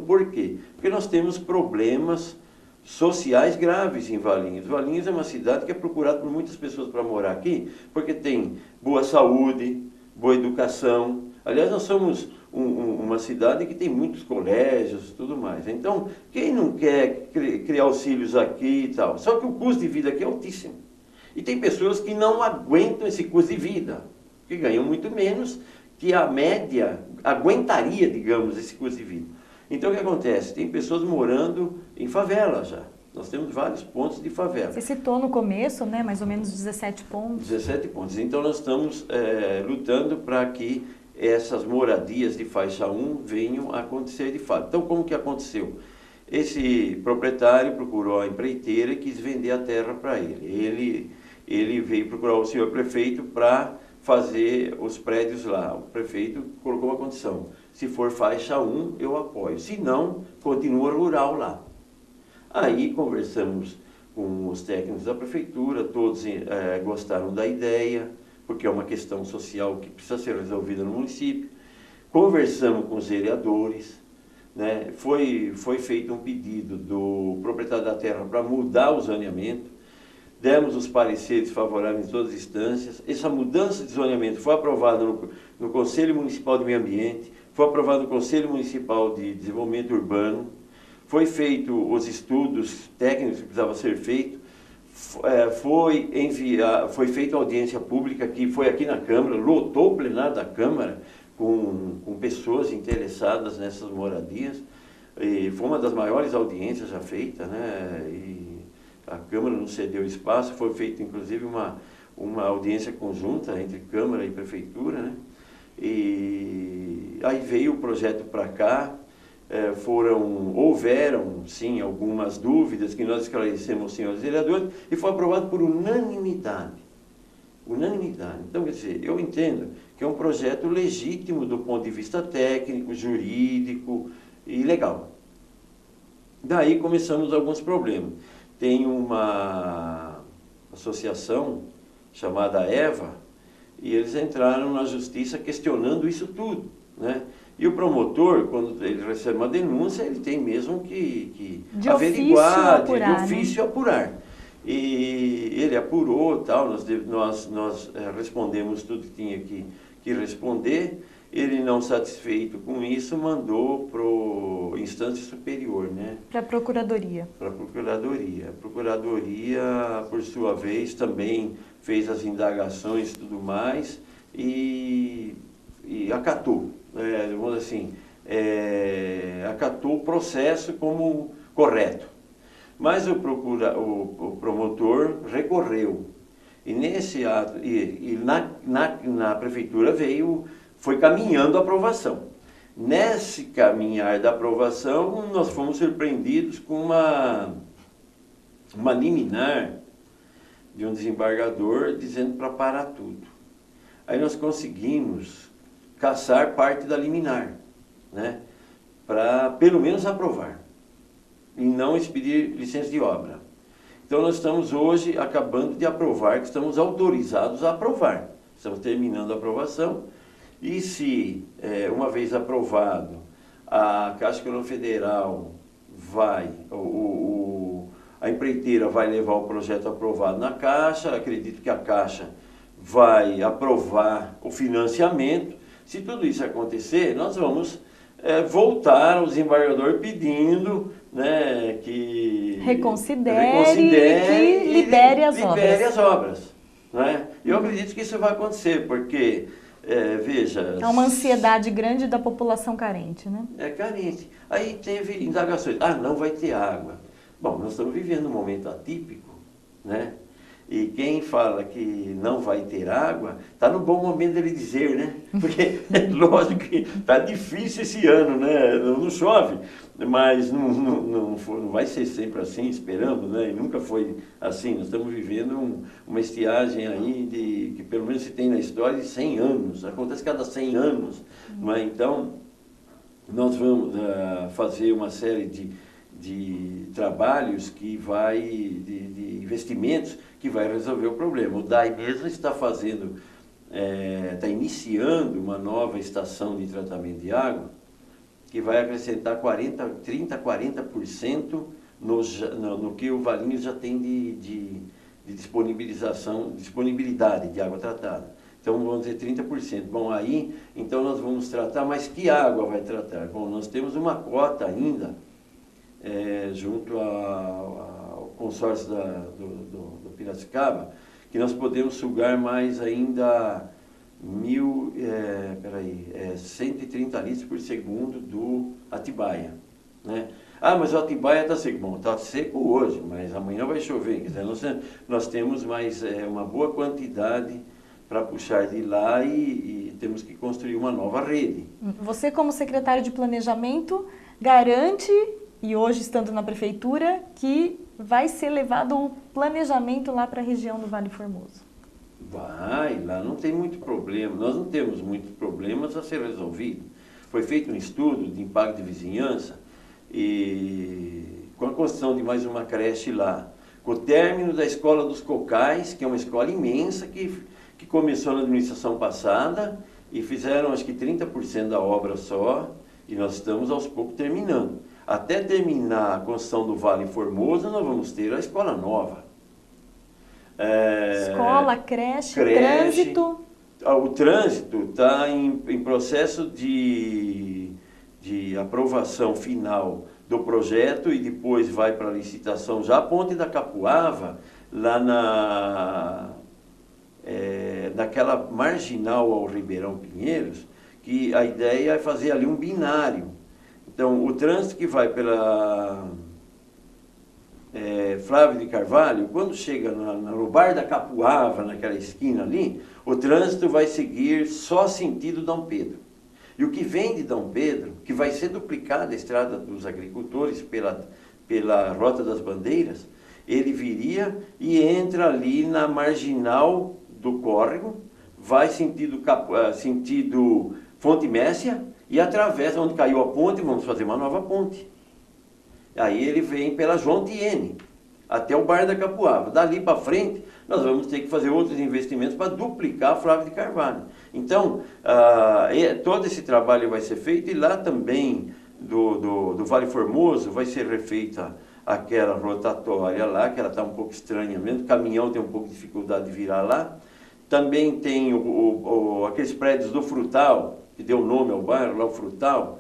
por quê? Porque nós temos problemas sociais graves em Valinhos. Valinhos é uma cidade que é procurada por muitas pessoas para morar aqui, porque tem boa saúde, boa educação. Aliás, nós somos uma cidade que tem muitos colégios e tudo mais. Então, quem não quer criar auxílios aqui e tal? Só que o custo de vida aqui é altíssimo. E tem pessoas que não aguentam esse custo de vida, que ganham muito menos que a média aguentaria, digamos, esse custo de vida. Então, o que acontece? Tem pessoas morando em favela já. Nós temos vários pontos de favela. Você citou no começo, né, mais ou menos 17 pontos. 17 pontos. Então, nós estamos lutando para que essas moradias de faixa 1 venham a acontecer de fato. Então, como que aconteceu? Esse proprietário procurou a empreiteira e quis vender a terra para ele. Ele veio procurar o senhor prefeito para fazer os prédios lá. O prefeito colocou uma condição: se for faixa 1, eu apoio. Se não, continua rural lá. Aí conversamos com os técnicos da prefeitura, todos gostaram da ideia, porque é uma questão social que precisa ser resolvida no município. Conversamos com os vereadores, né? Foi feito um pedido do proprietário da terra para mudar o zoneamento. Demos os pareceres favoráveis em todas as instâncias. Essa mudança de zoneamento foi aprovada no Conselho Municipal de Meio Ambiente, foi aprovado no Conselho Municipal de Desenvolvimento Urbano, foi feito os estudos técnicos que precisava ser feito, foi feita a audiência pública, que foi aqui na Câmara, lotou o plenário da Câmara com pessoas interessadas nessas moradias, e foi uma das maiores audiências já feitas, né? E a Câmara não cedeu espaço, foi feita inclusive uma audiência conjunta entre Câmara e Prefeitura, né? E aí veio o projeto para cá, houveram sim algumas dúvidas que nós esclarecemos aos senhores vereadores e foi aprovado por unanimidade. Unanimidade. Então, quer dizer, eu entendo que é um projeto legítimo do ponto de vista técnico, jurídico e legal. Daí começamos alguns problemas. Tem uma associação chamada EVA e eles entraram na justiça questionando isso tudo, né? E o promotor, quando ele recebe uma denúncia, ele tem mesmo que averiguar, de ofício apurar. E ele apurou, tal, nós respondemos tudo que tinha que responder. Ele, não satisfeito com isso, mandou para a instância superior, né? Para a Procuradoria. Para a Procuradoria. A Procuradoria, por sua vez, também fez as indagações e tudo mais e acatou, vamos dizer assim, acatou o processo como correto. Mas o promotor recorreu. E nesse ato, na prefeitura foi caminhando a aprovação. Nesse caminhar da aprovação, nós fomos surpreendidos com uma liminar de um desembargador dizendo para parar tudo. Aí nós conseguimos cassar parte da liminar, né? Para pelo menos aprovar e não expedir licença de obra. Então nós estamos hoje acabando de aprovar, que estamos autorizados a aprovar. Estamos terminando a aprovação e se, uma vez aprovado, a Caixa Econômica Federal vai, a empreiteira vai levar o projeto aprovado na Caixa, acredito que a Caixa vai aprovar o financiamento. Se tudo isso acontecer, nós vamos voltar ao desembargador pedindo, né, que reconsidere e que libere as obras. Né? Eu acredito que isso vai acontecer, porque, veja... É uma ansiedade grande da população carente, né? É carente. Aí teve indagações. Não vai ter água. Bom, nós estamos vivendo um momento atípico, né? E quem fala que não vai ter água, está no bom momento dele dizer, né? Porque é lógico que está difícil esse ano, né? Não chove, mas não vai ser sempre assim, esperando, né? E nunca foi assim. Nós estamos vivendo uma estiagem aí que pelo menos se tem na história de 100 anos. Acontece cada 100 anos. Mas, então, nós vamos fazer uma série de trabalhos de investimentos que vai resolver o problema. O DAI mesmo está fazendo, está iniciando uma nova estação de tratamento de água que vai acrescentar 30%, 40% no que o Valinhos já tem de disponibilidade de água tratada. Então, vamos dizer 30%. Bom, aí, então nós vamos tratar, mas que água vai tratar? Bom, nós temos uma cota ainda, junto ao consórcio do Piracicaba, que nós podemos sugar mais ainda 130 litros por segundo do Atibaia, né? Mas o Atibaia está seco. Bom, está seco hoje, mas amanhã vai chover. Quer dizer, nós temos mais uma boa quantidade para puxar de lá e temos que construir uma nova rede. Você, como secretário de Planejamento, garante, e hoje estando na prefeitura, que vai ser levado o planejamento lá para a região do Vale Formoso? Vai, lá não tem muito problema, nós não temos muitos problemas a ser resolvido. Foi feito um estudo de impacto de vizinhança e com a construção de mais uma creche lá, com o término da Escola dos Cocais, que é uma escola imensa que começou na administração passada e fizeram acho que 30% da obra só e nós estamos aos poucos terminando. Até terminar a construção do Vale Formoso, nós vamos ter a escola nova. Escola, creche, trânsito. O trânsito está em processo de aprovação final do projeto e depois vai para a licitação já a Ponte da Capuava, lá naquela marginal ao Ribeirão Pinheiros, que a ideia é fazer ali um binário. Então, o trânsito que vai pela Flávio de Carvalho, quando chega no Bar da Capuava, naquela esquina ali, o trânsito vai seguir só sentido Dom Pedro. E o que vem de Dom Pedro, que vai ser duplicada a estrada dos agricultores pela Rota das Bandeiras, ele viria e entra ali na marginal do córrego, vai sentido Fonte Messia, e atravessa onde caiu a ponte, vamos fazer uma nova ponte. Aí ele vem pela João Tiene, até o Bar da Capuava. Dali para frente, nós vamos ter que fazer outros investimentos para duplicar a Flávio de Carvalho. Então, todo esse trabalho vai ser feito, e lá também, do Vale Formoso, vai ser refeita aquela rotatória lá, que ela está um pouco estranha mesmo, o caminhão tem um pouco de dificuldade de virar lá. Também tem aqueles prédios do Frutal, que deu nome ao bairro, lá o Frutal.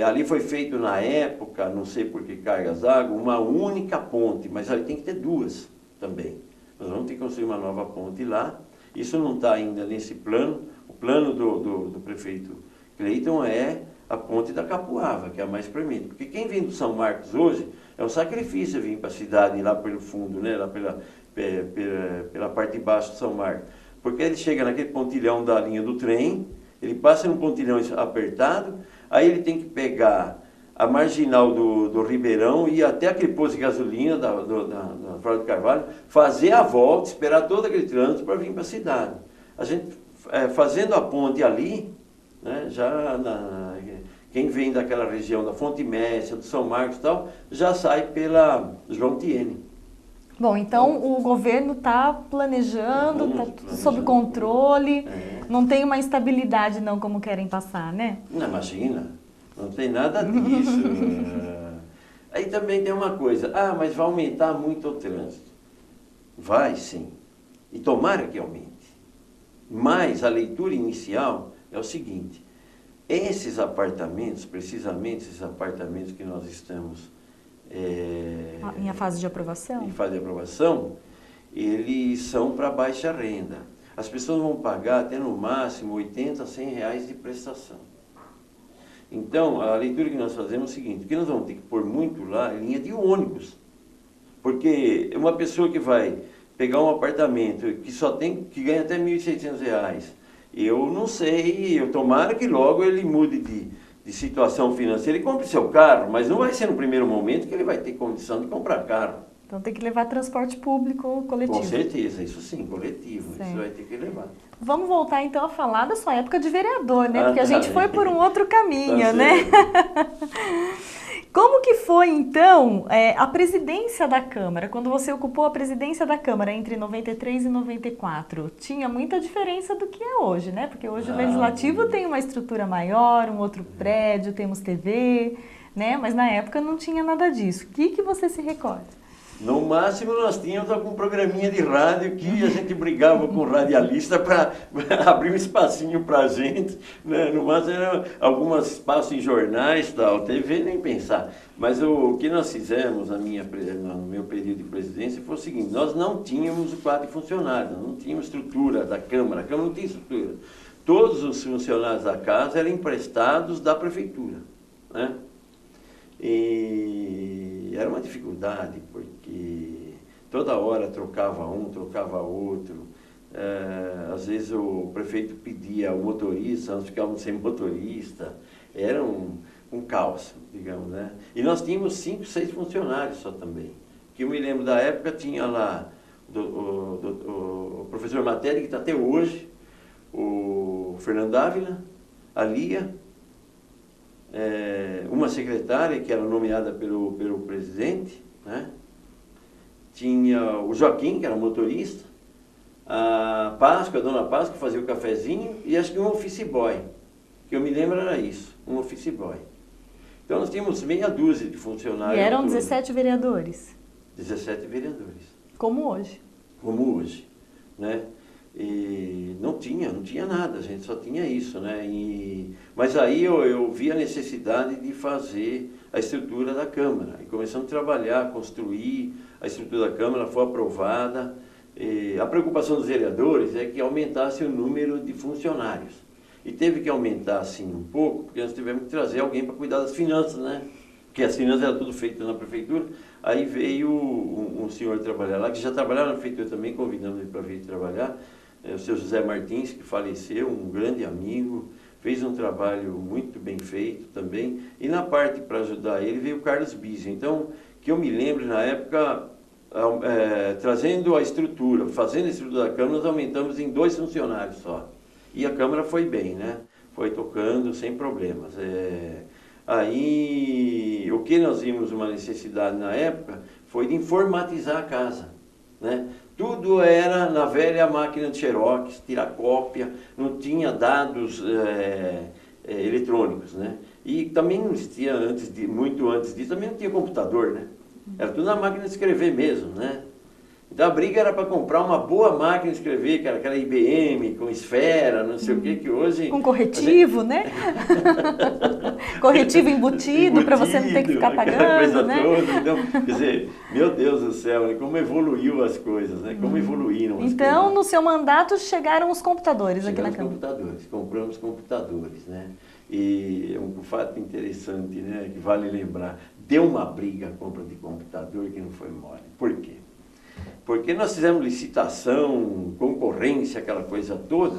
Ali foi feito na época, não sei por que cargas d'água, uma única ponte, mas ali tem que ter duas também. Nós vamos ter que construir uma nova ponte lá. Isso não está ainda nesse plano. O plano do prefeito Cleiton é a ponte da Capuava, que é a mais premente. Porque quem vem do São Marcos hoje, é um sacrifício vir para a cidade lá pelo fundo, né? Lá pela parte de baixo de São Marcos. Porque ele chega naquele pontilhão da linha do trem, ele passa num pontilhão apertado, aí ele tem que pegar a marginal do Ribeirão e ir até aquele posto de gasolina da Flora de Carvalho, fazer a volta, esperar todo aquele trânsito para vir para a cidade. A gente, fazendo a ponte ali, né, quem vem daquela região da Fonte Mécia, do São Marcos e tal, já sai pela João Tiene. Bom, então o governo está planejando, está tudo sob controle, não tem uma instabilidade não como querem passar, né? Não, imagina, não tem nada disso. Aí também tem uma coisa, mas vai aumentar muito o trânsito. Vai sim, e tomara que aumente. Mas a leitura inicial é o seguinte, esses apartamentos, precisamente esses apartamentos que nós estamos... em a fase de aprovação? Em fase de aprovação, eles são para baixa renda. As pessoas vão pagar até no máximo 80 a 100 reais de prestação. Então, a leitura que nós fazemos é o seguinte, que nós vamos ter que pôr muito lá em linha de ônibus. Porque uma pessoa que vai pegar um apartamento que ganha até 1.600 reais, eu não sei, eu tomara que logo ele mude de situação financeira e compre seu carro, mas não vai ser no primeiro momento que ele vai ter condição de comprar carro. Então tem que levar transporte público coletivo. Com certeza, isso sim, coletivo, isso vai ter que levar. Vamos voltar então a falar da sua época de vereador, né? Porque a gente foi por um outro caminho, né? Como que foi então a presidência da Câmara? Quando você ocupou a presidência da Câmara entre 93 e 94, tinha muita diferença do que é hoje, né? Porque hoje o Legislativo tem uma estrutura maior, um outro prédio, temos TV, né? Mas na época não tinha nada disso. O que você se recorda? No máximo nós tínhamos algum programinha de rádio que a gente brigava com o radialista para abrir um espacinho para a gente, né? No máximo eram alguns espaços em jornais, tal, TV nem pensar. Mas o que nós fizemos no meu período de presidência foi o seguinte, nós não tínhamos o quadro de funcionários, não tínhamos estrutura da Câmara, a Câmara não tinha estrutura. Todos os funcionários da casa eram emprestados da prefeitura, né? E era uma dificuldade, porque toda hora trocava um, trocava outro. Às vezes o prefeito pedia o motorista, nós ficávamos sem motorista. Era um caos, digamos, né? E nós tínhamos 5, 6 funcionários só também. Que eu me lembro da época, tinha lá o professor Matéria, que está até hoje, o Fernando Ávila, a Lia, uma secretária que era nomeada pelo presidente, né? Tinha o Joaquim, que era motorista, a Páscoa, a dona Páscoa, que fazia o cafezinho, e acho que um office boy, que eu me lembro era isso, um office boy. Então nós tínhamos meia dúzia de funcionários. E eram 17 vereadores? 17 vereadores. Como hoje? Como hoje, né? E não tinha nada, a gente só tinha isso, né? Mas aí eu vi a necessidade de fazer a estrutura da Câmara. E começamos a trabalhar, construir a estrutura da Câmara, foi aprovada. A preocupação dos vereadores é que aumentasse o número de funcionários. E teve que aumentar, assim, um pouco, porque nós tivemos que trazer alguém para cuidar das finanças, né? Porque as finanças eram tudo feito na prefeitura. Aí veio um senhor trabalhar lá, que já trabalhava na prefeitura também, convidamos ele para vir trabalhar. O seu José Martins, que faleceu, um grande amigo, fez um trabalho muito bem feito também. E na parte para ajudar ele veio o Carlos Bizio. Então, que eu me lembro na época, trazendo a estrutura, fazendo a estrutura da Câmara, nós aumentamos em 2 funcionários só. E a Câmara foi bem, né? Foi tocando sem problemas. Aí, o que nós vimos uma necessidade na época foi de informatizar a casa, né? Tudo era na velha máquina de xerox, tirar cópia, não tinha dados eletrônicos, né? E também não existia, muito antes disso, também não tinha computador, né? Era tudo na máquina de escrever mesmo, né? Então a briga era para comprar uma boa máquina de escrever, que era aquela IBM, com esfera, não sei o que hoje... Com corretivo, né? Corretivo embutido, para você não ter que ficar pagando, né? Toda. Então, quer dizer, meu Deus do céu, né? Como evoluiu as coisas, né? Como evoluíram as coisas. Então, no seu mandato, chegaram os computadores aqui na Câmara. Computadores, compramos computadores, né? E um fato interessante, né? Que vale lembrar, deu uma briga a compra de computador que não foi mole. Por quê? Porque nós fizemos licitação, concorrência, aquela coisa toda,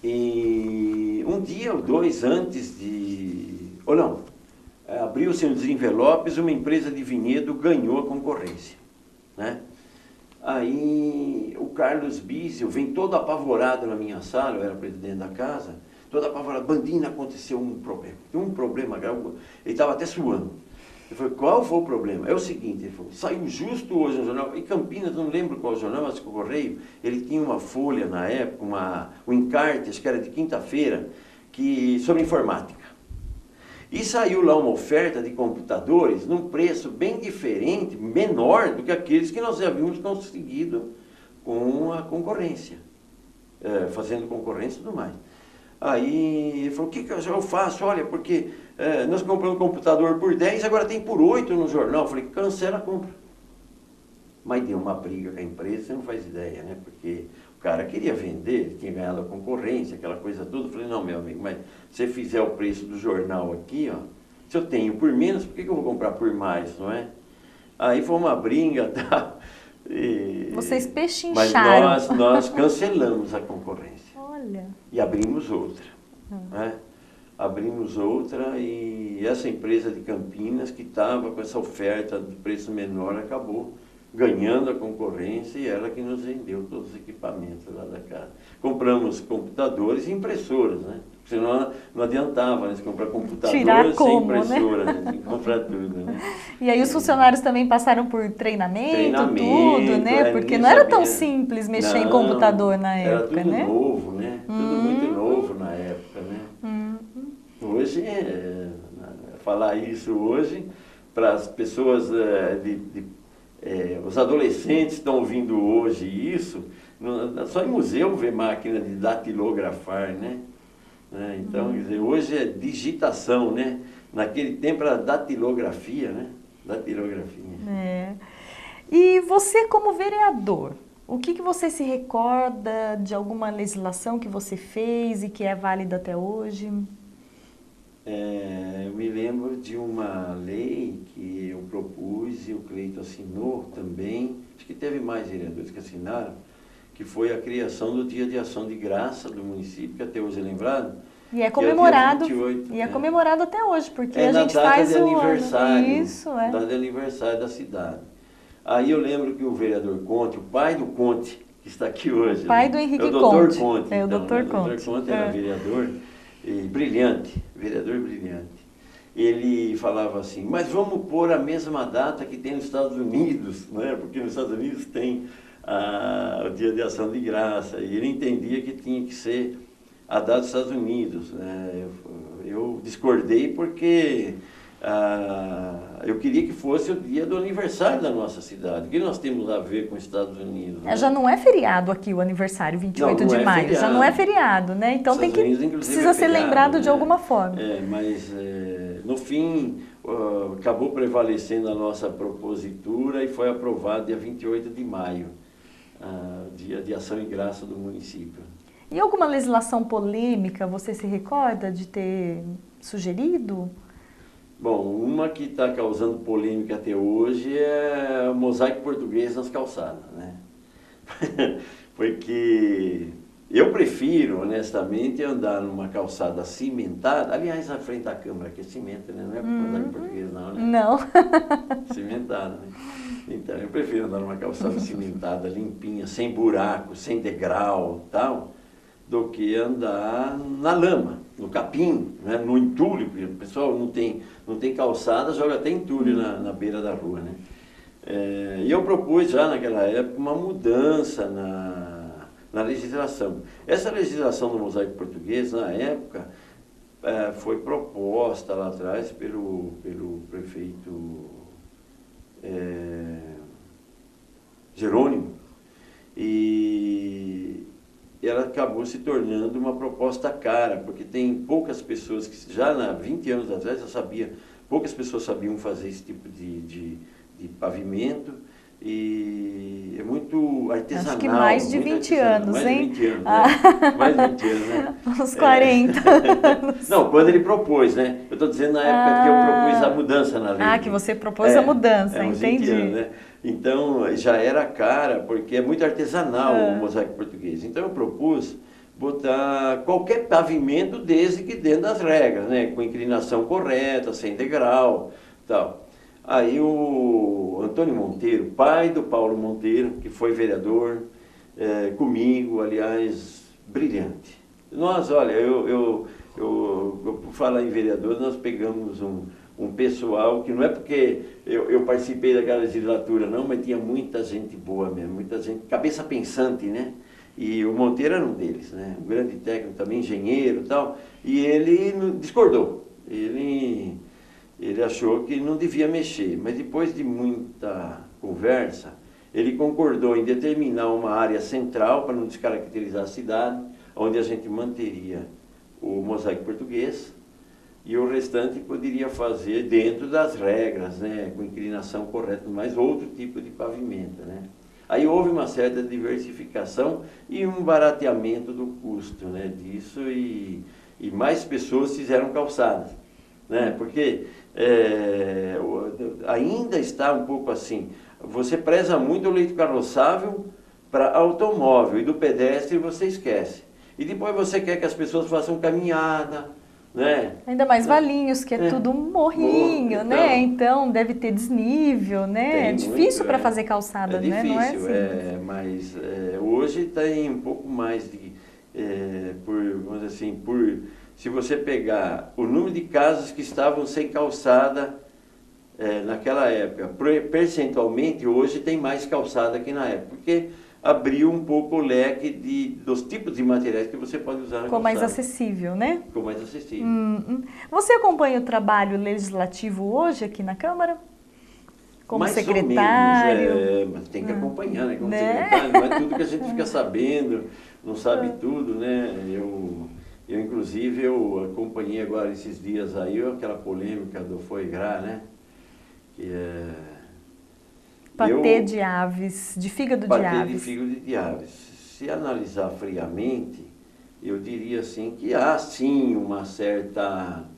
e um dia ou 2 antes de... Ou não, abriu-se uns envelopes, uma empresa de vinhedo ganhou a concorrência, né? Aí o Carlos Bissell vem todo apavorado na minha sala, eu era presidente da casa, todo apavorado: Bandini, aconteceu um problema grave, ele estava até suando. Ele falou: qual foi o problema? É o seguinte, ele falou: saiu justo hoje no jornal, em Campinas, não lembro qual jornal, mas o Correio, ele tinha uma folha na época, um encarte, acho que era de quinta-feira, sobre informática. E saiu lá uma oferta de computadores num preço bem diferente, menor do que aqueles que nós havíamos conseguido com a concorrência, fazendo concorrência e tudo mais. Aí ele falou: o que eu faço? Olha, porque nós compramos um computador por 10, agora tem por 8 no jornal. Eu falei: cancela a compra. Mas deu uma briga com a empresa, você não faz ideia, né? Porque o cara queria vender, ele tinha ganhado a concorrência, aquela coisa toda. Eu falei: não, meu amigo, mas se você fizer o preço do jornal aqui, ó, se eu tenho por menos, por que eu vou comprar por mais, não é? Aí foi uma briga, tá? Vocês pechincharam. Mas nós cancelamos a concorrência. Olha. E abrimos outra, né? Abrimos outra, e essa empresa de Campinas, que estava com essa oferta de preço menor, acabou ganhando a concorrência, e ela que nos vendeu todos os equipamentos lá da casa. Compramos computadores e impressoras, né? Senão não adiantava, né? Se comprar computador sem impressora, né? Tem que comprar tudo, né? E aí os funcionários também passaram por treinamento tudo, né? Porque não era tão simples mexer em computador na época, era tudo né? novo, né? Tudo muito novo na época, né? Hoje, falar isso hoje, para as pessoas, os adolescentes estão ouvindo hoje isso, só em museu vê máquina de datilografar, né? Então, quer dizer, hoje é digitação, né? Naquele tempo era datilografia, né? Datilografia. E você, como vereador, o que você se recorda de alguma legislação que você fez e que é válida até hoje? Eu me lembro de uma lei que eu propus e o Cleito assinou também, acho que teve mais vereadores que assinaram, que foi a criação do Dia de Ação de Graça do município, que até hoje é lembrado. E é comemorado, 28, comemorado até hoje, porque a gente data faz de aniversário, isso, data de aniversário da cidade. Aí eu lembro que o vereador Conte, o pai do Conte, que está aqui hoje, pai do Henrique Conte. É o doutor Conte. É o doutor Conte. O doutor Conte era vereador brilhante, vereador brilhante. Ele falava assim: mas vamos pôr a mesma data que tem nos Estados Unidos, né? Porque nos Estados Unidos tem o Dia de Ação de Graça, e ele entendia que tinha que ser a data dos Estados Unidos, né? Eu discordei porque eu queria que fosse o dia do aniversário da nossa cidade. O que nós temos a ver com os Estados Unidos? Né? Já não é feriado aqui o aniversário, 28 de maio. Feriado. Já não é feriado, né? Então tem que precisa ser lembrado, né? De alguma forma. Mas no fim acabou prevalecendo a nossa propositura e foi aprovado dia 28 de maio, dia de ação e graça do município. E alguma legislação polêmica você se recorda de ter sugerido? Bom, uma que está causando polêmica até hoje é o mosaico português nas calçadas, né? Porque eu prefiro, honestamente, andar numa calçada cimentada, aliás, na frente da Câmara, que é cimento, né? Não é mosaico português não, né? Não. Cimentada, né? Então, eu prefiro andar numa calçada cimentada, limpinha, sem buraco, sem degrau, tal, do que andar na lama, no capim, né? No entulho, porque o pessoal não tem calçada, joga até entulho na beira da rua, né? E eu propus já naquela época uma mudança na legislação. Essa legislação do mosaico português, na época, foi proposta lá atrás pelo prefeito Jerônimo, e ela acabou se tornando uma proposta cara, porque tem poucas pessoas que já 20 anos atrás poucas pessoas sabiam fazer esse tipo de pavimento, e é muito artesanal. Acho que mais de 20 anos, mais hein? De 20 anos, né? Mais de 20 anos, né? Uns 40 anos. Não, quando ele propôs, né? Eu estou dizendo na época que eu propus a mudança na lei. Que você propôs a mudança, uns entendi. 20 anos, né? Então, já era cara, porque é muito artesanal o mosaico português. Então, eu propus botar qualquer pavimento desde que dentro das regras, né? Com inclinação correta, sem degrau, tal. Aí o Antônio Monteiro, pai do Paulo Monteiro, que foi vereador, comigo, aliás, brilhante. Nós, olha, por falar em vereador, nós pegamos um pessoal que não é porque eu participei daquela legislatura, não, mas tinha muita gente boa mesmo, muita gente, cabeça pensante, né? E o Monteiro era um deles, né? Um grande técnico também, engenheiro e tal, e ele discordou. Ele achou que não devia mexer, mas depois de muita conversa, ele concordou em determinar uma área central para não descaracterizar a cidade, onde a gente manteria o mosaico português, e o restante poderia fazer dentro das regras, né, com inclinação correta, mas outro tipo de pavimento, né. Aí houve uma certa diversificação e um barateamento do custo, né, disso, e mais pessoas fizeram calçadas, né, porque ainda está um pouco assim, você preza muito o leito carroçável para automóvel, e do pedestre você esquece. E depois você quer que as pessoas façam caminhada, né? Ainda mais Valinhos, que é tudo um morrinho, né? Então deve ter desnível, né? É difícil para fazer calçada, né? Não é assim. Mas hoje tem um pouco mais de, vamos dizer assim, se você pegar o número de casas que estavam sem calçada naquela época, percentualmente hoje tem mais calçada que na época, porque abriu um pouco o leque dos tipos de materiais que você pode usar na Ficou mais acessível, né? Ficou mais acessível. Você acompanha o trabalho legislativo hoje aqui na Câmara? Como mais secretário? Ou menos, mas tem que acompanhar, né? Como secretário, não é tudo que a gente fica sabendo, não sabe tudo, né? Inclusive, eu acompanhei agora esses dias aí aquela polêmica do foie gras, né? Que patê de aves, de fígado de aves. Patê de fígado de aves. Se analisar friamente, eu diria assim que há sim uma certa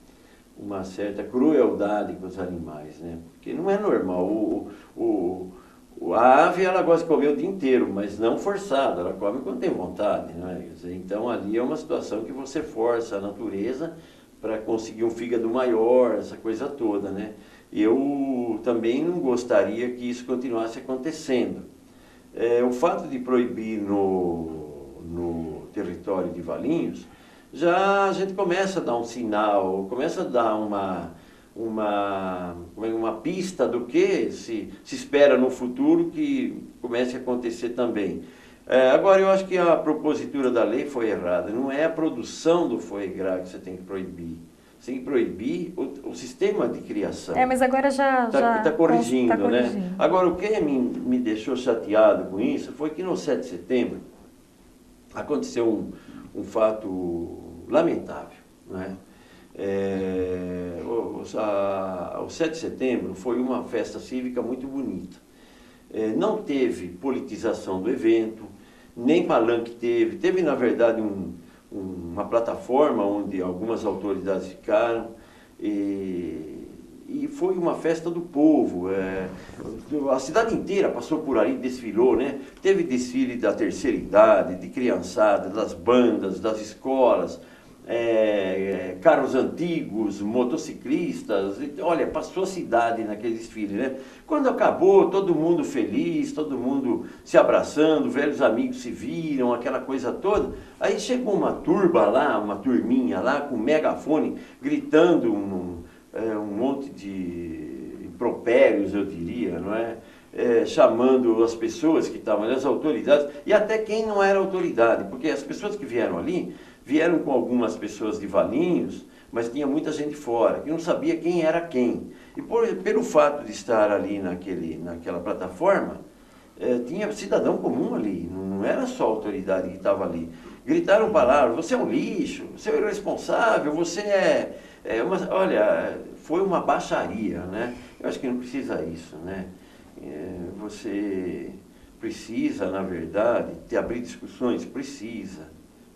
crueldade com os animais, né? Porque não é normal. A ave ela gosta de comer o dia inteiro, mas não forçada, ela come quando tem vontade, né? Então ali é uma situação que você força a natureza para conseguir um fígado maior, essa coisa toda, né? Eu também não gostaria que isso continuasse acontecendo. O fato de proibir no território de Valinhos, já a gente começa a dar um sinal, começa a dar uma pista do que se espera no futuro que comece a acontecer também. Agora, eu acho que a propositura da lei foi errada. Não é a produção do foie gras que você tem que proibir. Você tem que proibir o sistema de criação. Mas agora já está corrigindo, né? Agora, o que me deixou chateado com isso foi que no 7 de setembro aconteceu um fato lamentável, né? O 7 de setembro foi uma festa cívica muito bonita. Não teve politização do evento, nem palanque teve na verdade uma plataforma onde algumas autoridades ficaram e foi uma festa do povo. A cidade inteira passou por ali, desfilou, né? Teve desfile da terceira idade, de criançada, das bandas, das escolas, carros antigos, motociclistas. Olha, passou a cidade naquele desfile, né? Quando acabou, todo mundo feliz, todo mundo se abraçando, velhos amigos se viram, aquela coisa toda. Aí chegou uma turminha lá, com megafone, gritando um monte de impropérios, eu diria, não é? Chamando as pessoas que estavam ali, as autoridades, e até quem não era autoridade, porque as pessoas que vieram ali, vieram com algumas pessoas de Valinhos, mas tinha muita gente fora, que não sabia quem era quem. E pelo fato de estar ali naquela plataforma, tinha cidadão comum ali, não era só a autoridade que estava ali. Gritaram palavras, você é um lixo, você é irresponsável, você olha, foi uma baixaria, né? Eu acho que não precisa isso, né? Você precisa, na verdade, abrir discussões, precisa,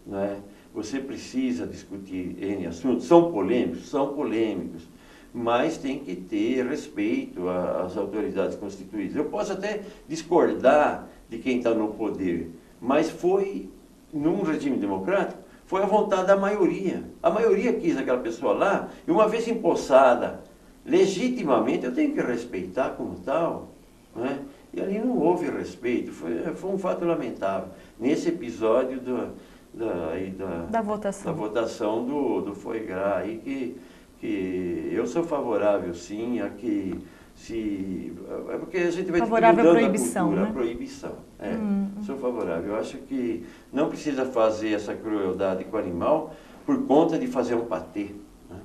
né? Você precisa discutir N assuntos, são polêmicos, mas tem que ter respeito às autoridades constituídas. Eu posso até discordar de quem está no poder, mas foi num regime democrático, foi a vontade da maioria. A maioria quis aquela pessoa lá, e uma vez empossada legitimamente, eu tenho que respeitar como tal, né? E ali não houve respeito, foi um fato lamentável. Nesse episódio da votação do Foie-Gras, aí que eu sou favorável, sim, a que é porque a gente vai favorável mudando à proibição, a cultura, né? a proibição. Sou favorável. Eu acho que não precisa fazer essa crueldade com o animal por conta de fazer um patê. Né?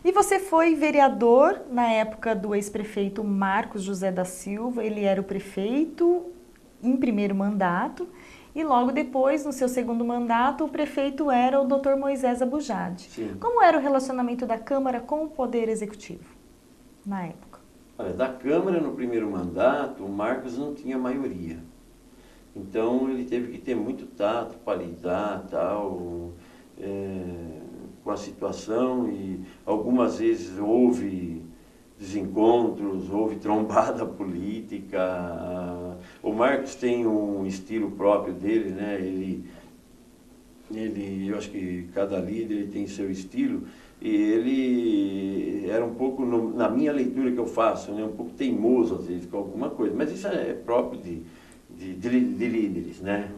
E você foi vereador na época do ex-prefeito Marcos José da Silva, ele era o prefeito em primeiro mandato, e logo depois, no seu segundo mandato, o prefeito era o Dr. Moisés Abujade. Sim. Como era o relacionamento da Câmara com o Poder Executivo na época? Olha, da Câmara, no primeiro mandato, o Marcos não tinha maioria. Então, ele teve que ter muito tato para lidar, tal, com a situação, e algumas vezes houve desencontros, houve trombada política. O Marcos tem um estilo próprio dele, né? Eu acho que cada líder tem seu estilo, e ele era um pouco, na minha leitura que eu faço, né, um pouco teimoso às vezes com alguma coisa, mas isso é próprio de líderes, né?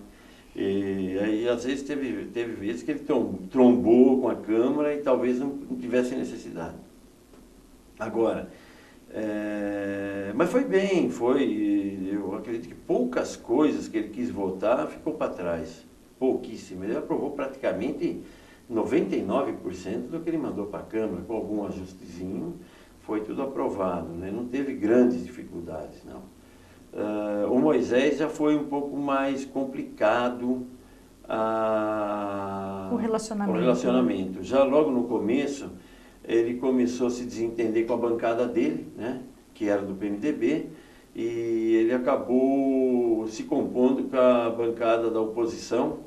E aí às vezes teve vezes que ele trombou com a Câmara e talvez não tivesse necessidade. Agora, mas foi bem, eu acredito que poucas coisas que ele quis votar ficou para trás, pouquíssimas. Ele aprovou praticamente 99% do que ele mandou para a Câmara, com algum ajustezinho, foi tudo aprovado, né? Não teve grandes dificuldades, não. O Moisés já foi um pouco mais complicado o relacionamento. Já logo no começo, ele começou a se desentender com a bancada dele, né? Que era do PMDB, e ele acabou se compondo com a bancada da oposição,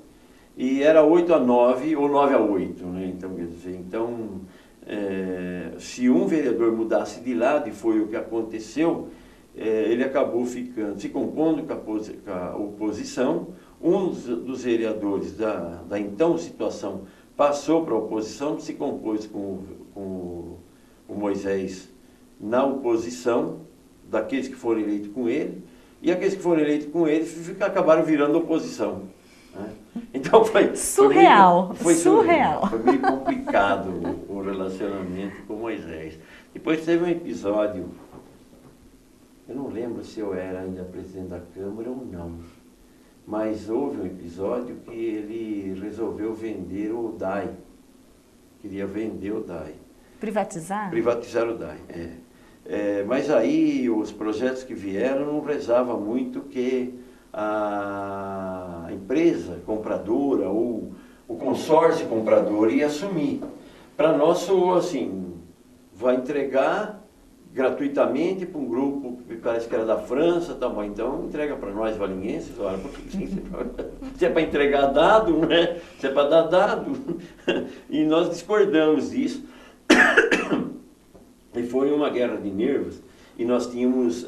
e era 8-9 ou 9-8, né? Então, quer dizer, se um vereador mudasse de lado, e foi o que aconteceu, ele acabou se compondo com a oposição. Um dos vereadores da então situação passou para a oposição, se compôs com o Moisés na oposição, daqueles que foram eleitos com ele, e aqueles que foram eleitos com ele acabaram virando oposição. Né? Então surreal. Foi meio complicado o relacionamento com Moisés. Depois teve um episódio, eu não lembro se eu era ainda presidente da Câmara ou não, mas houve um episódio que ele resolveu vender o DAI. Queria vender o DAI. Privatizar? Privatizar o DAI, mas aí os projetos que vieram não rezava muito que a empresa compradora ou o consórcio comprador ia assumir. Para nós, assim, vai entregar gratuitamente para um grupo que parece que era da França, tá bom, então entrega para nós valinhenses, olha, se é para entregar dado, né? Se é para dar dado. E nós discordamos disso. E foi uma guerra de nervos, e nós tínhamos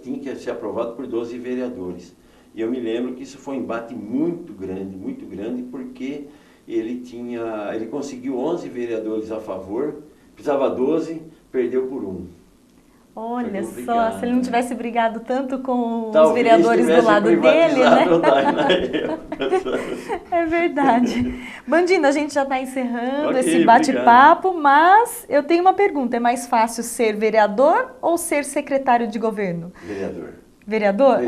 tinha que ser aprovado por 12 vereadores. E eu me lembro que isso foi um embate muito grande, porque ele conseguiu 11 vereadores a favor, precisava 12, perdeu por 1. Olha só, se ele não tivesse brigado tanto com talvez os vereadores do lado dele, né? É verdade. Bandina, a gente já está encerrando esse bate-papo, mas eu tenho uma pergunta. É mais fácil ser vereador ou ser secretário de governo? Vereador. Vereador?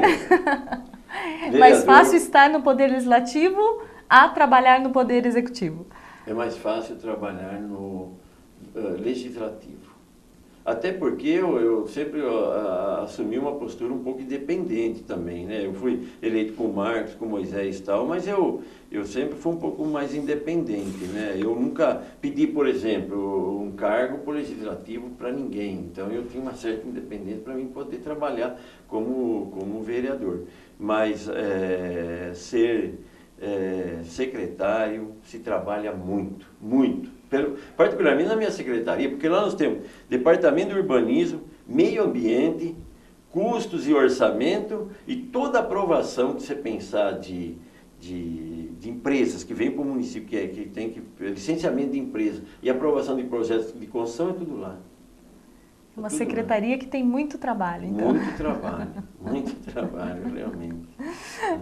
É mais fácil estar no Poder Legislativo a trabalhar no Poder Executivo? É mais fácil trabalhar no Legislativo. Até porque eu sempre assumi uma postura um pouco independente também, né? Eu fui eleito com o Marcos, com o Moisés e tal, mas eu sempre fui um pouco mais independente, né? Eu nunca pedi, por exemplo, um cargo pro legislativo para ninguém. Então eu tinha uma certa independência para mim poder trabalhar como vereador. Mas ser secretário se trabalha muito, muito. Particularmente na minha secretaria, porque lá nós temos Departamento de Urbanismo, Meio Ambiente, Custos e Orçamento, e toda aprovação que você pensar de de empresas que vêm para o município, que tem licenciamento de empresa e aprovação de projetos de construção, é tudo lá. Uma secretaria que tem muito trabalho, então. Muito trabalho, realmente.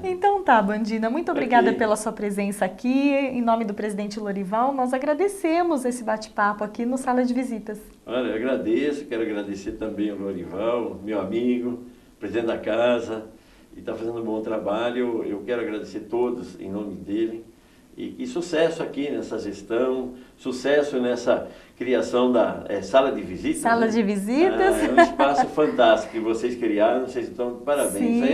Então tá, Bandina, muito obrigada pela sua presença aqui. Em nome do presidente Lorival, nós agradecemos esse bate-papo aqui no Sala de Visitas. Olha, eu agradeço, quero agradecer também ao Lorival, meu amigo, presidente da casa, e está fazendo um bom trabalho. Eu quero agradecer todos em nome dele. E sucesso aqui nessa gestão, sucesso nessa criação da sala de visitas. Sala de visitas. É um espaço fantástico que vocês criaram, vocês estão de parabéns. Sim, isso aí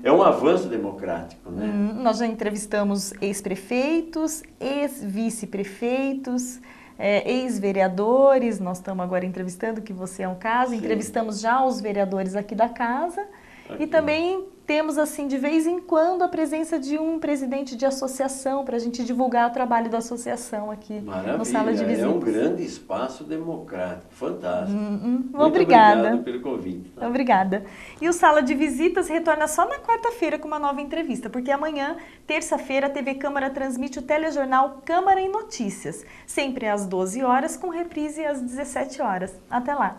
é um avanço democrático, né? Nós já entrevistamos ex-prefeitos, ex-vice-prefeitos, ex-vereadores, nós estamos agora entrevistando, que você é um caso, sim. Entrevistamos já os vereadores aqui da casa. E também temos, assim, de vez em quando, a presença de um presidente de associação para a gente divulgar o trabalho da associação aqui no Sala de Visitas. É um grande espaço democrático, fantástico. Muito obrigada. Obrigado pelo convite. Tá? Obrigada. E o Sala de Visitas retorna só na quarta-feira com uma nova entrevista, porque amanhã, terça-feira, a TV Câmara transmite o telejornal Câmara em Notícias, sempre às 12 horas, com reprise às 17 horas. Até lá!